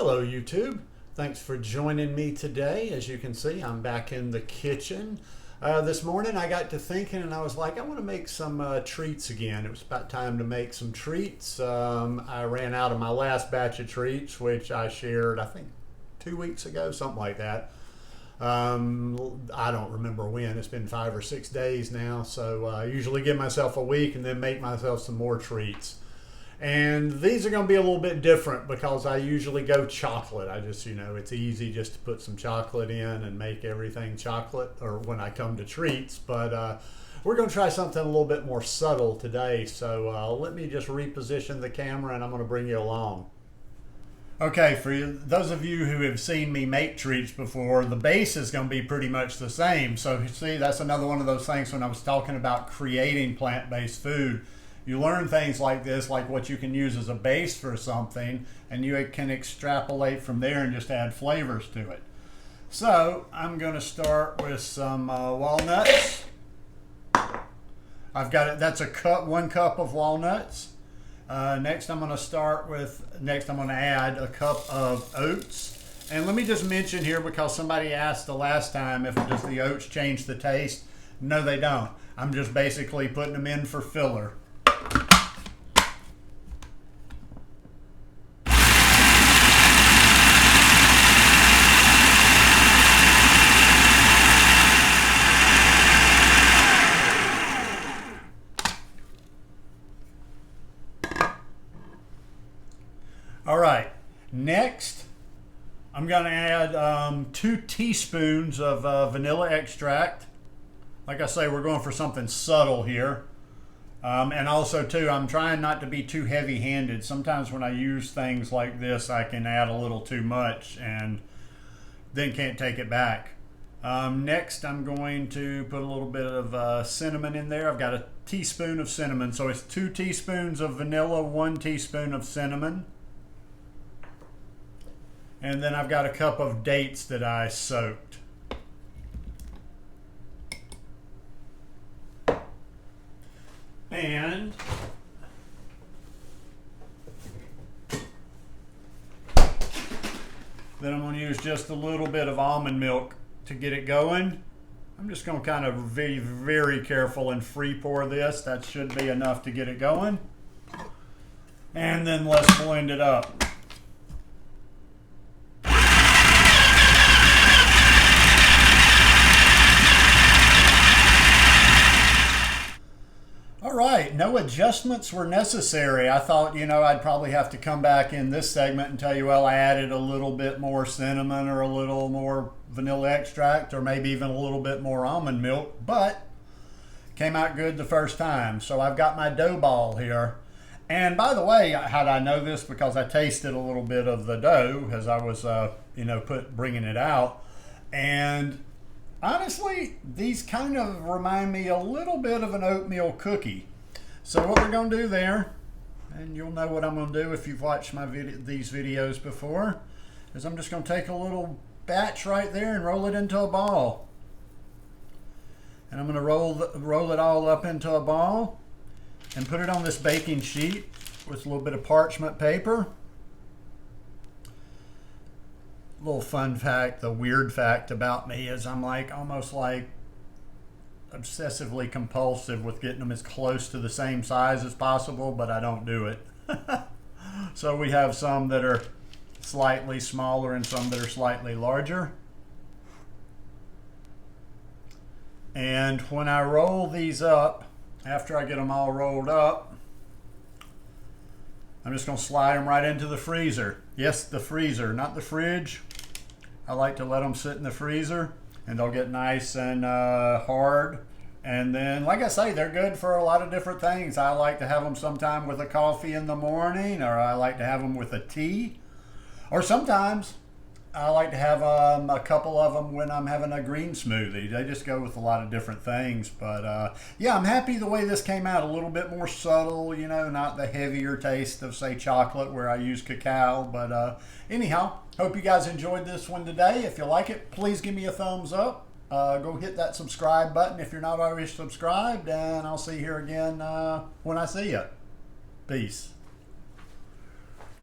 Hello YouTube, thanks for joining me today. As you can see, I'm back in the kitchen. This morning I got to thinking and I was like, I want to make some treats again. It was about time to make some treats. I ran out of my last batch of treats, which I shared I think 2 weeks ago, something like that. I don't remember when. It's been 5 or 6 days now, so I usually give myself a week and then make myself some more treats. And these are going to be a little bit different because I usually go chocolate. I just, it's easy just to put some chocolate in and make everything chocolate, or when I come to treats. But we're going to try something a little bit more subtle today. So let me just reposition the camera and I'm going to bring you along. Okay, for those of you who have seen me make treats before, the base is going to be pretty much the same. So see, that's another one of those things when I was talking about creating plant-based food. You learn things like this, like what you can use as a base for something, and you can extrapolate from there and just add flavors to it. So I'm going to start with some walnuts. I've got it. That's a cup, 1 cup of walnuts. Next I'm going to add a cup of oats. And let me just mention here, because somebody asked the last time, does the oats change the taste? No, they don't. I'm just basically putting them in for filler. All right, next I'm going to add 2 teaspoons of vanilla extract. Like I say, we're going for something subtle here. And also too, I'm trying not to be too heavy-handed. Sometimes when I use things like this, I can add a little too much and then can't take it back. Next, I'm going to put a little bit of cinnamon in there. I've got a teaspoon of cinnamon. So it's 2 teaspoons of vanilla, 1 teaspoon of cinnamon. And then I've got a cup of dates that I soaked. And then I'm going to use just a little bit of almond milk to get it going. I'm just going to kind of be very careful and free pour this. That should be enough to get it going. And then let's blend it up. All right, no adjustments were necessary. I thought, I'd probably have to come back in this segment and tell you, well, I added a little bit more cinnamon or a little more vanilla extract or maybe even a little bit more almond milk, but came out good the first time. So I've got my dough ball here. And by the way, how'd I know this? Because I tasted a little bit of the dough as I was, bringing it out. And honestly, these kind of remind me a little bit of an oatmeal cookie. So what we're going to do there, and you'll know what I'm going to do if you've watched these videos before, is I'm just going to take a little batch right there and roll it into a ball. And I'm going to roll it all up into a ball and put it on this baking sheet with a little bit of parchment paper. Little fun fact, the weird fact about me is I'm almost like obsessively compulsive with getting them as close to the same size as possible, but I don't do it. So we have some that are slightly smaller and some that are slightly larger. And when I roll these up, after I get them all rolled up, I'm just going to slide them right into the freezer. Yes, the freezer, not the fridge. I like to let them sit in the freezer and they'll get nice and hard. And then, like I say, they're good for a lot of different things. I like to have them sometime with a coffee in the morning, or I like to have them with a tea. Or sometimes I like to have a couple of them when I'm having a green smoothie. They just go with a lot of different things. But yeah, I'm happy the way this came out. A little bit more subtle, not the heavier taste of, say, chocolate where I use cacao. But anyhow, hope you guys enjoyed this one today. If you like it, please give me a thumbs up. Go hit that subscribe button if you're not already subscribed. And I'll see you here again when I see you. Peace.